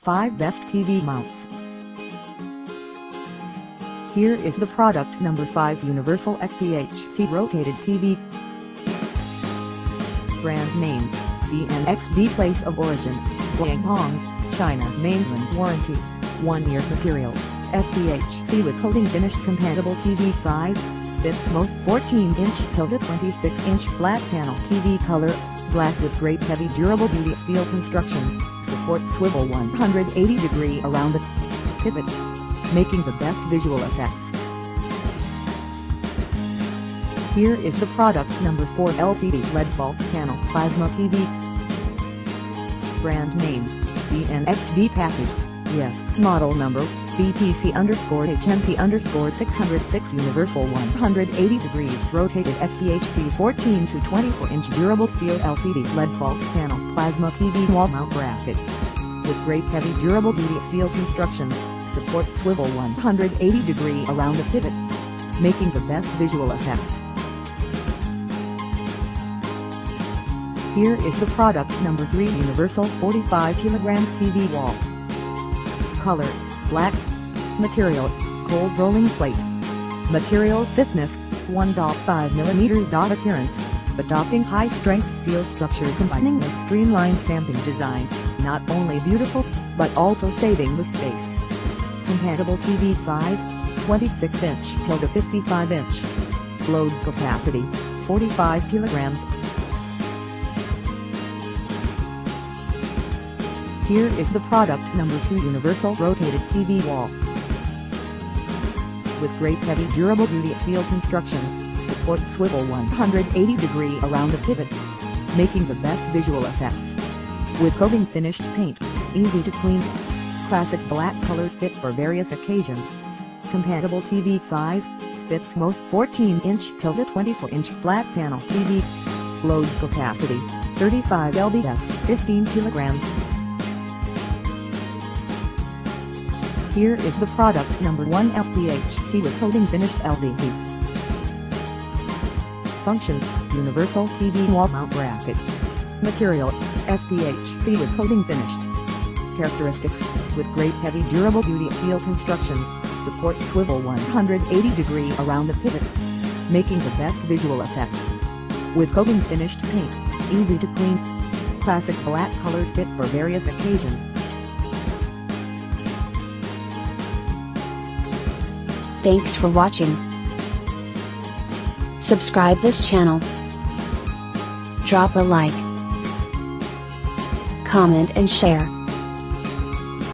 5 Best TV Mounts. Here is the product number 5 Universal SPHC Rotated TV. Brand name, CNXB. Place of origin, Guangdong, China. Mainland warranty, 1 year. Material, SPHC with coating finished. Compatible TV size, fits most 14-inch to 26-inch flat panel TV. Color, black with great heavy durable duty steel construction. Support swivel 180-degree around the pivot, making the best visual effects. Here is the product number 4 LCD LED Falt panel plasma TV. Brand name, CNXB package. Yes. Model number, BTC_HMP_606. Universal 180 degrees rotated SPHC 14 to 24-inch durable steel LCD LED Falt panel plasma TV wall mount bracket. With great heavy durable duty steel construction, support swivel 180-degree around the pivot, making the best visual effects. Here is the product number 3 Universal 45 kg TV wall. Color, black. Material, cold rolling plate. Material thickness, 1.5 mm. Appearance, adopting high-strength steel structure combining with streamlined stamping design, not only beautiful, but also saving the space. Compatible TV size, 26-inch to 55-inch. Load capacity, 45 kg. Here is the product number 2 Universal Rotated TV Wall. With great heavy durable duty steel construction, support swivel 180-degree around the pivot, making the best visual effects. With coating finished paint, easy to clean. Classic black color fit for various occasions. Compatible TV size, fits most 14-inch to 24-inch flat panel TV. Load capacity, 35 lbs, 15 kg. Here is the product number 1 SPHC with coating finished LCD. Function, Universal TV wall mount bracket. Material, SPHC with coating finished. Characteristics, with great heavy durable duty steel construction, support swivel 180-degree around the pivot, making the best visual effects. With coating finished paint, easy to clean. Classic black colored fit for various occasions. Thanks for watching. Subscribe this channel. Drop a like, comment and share.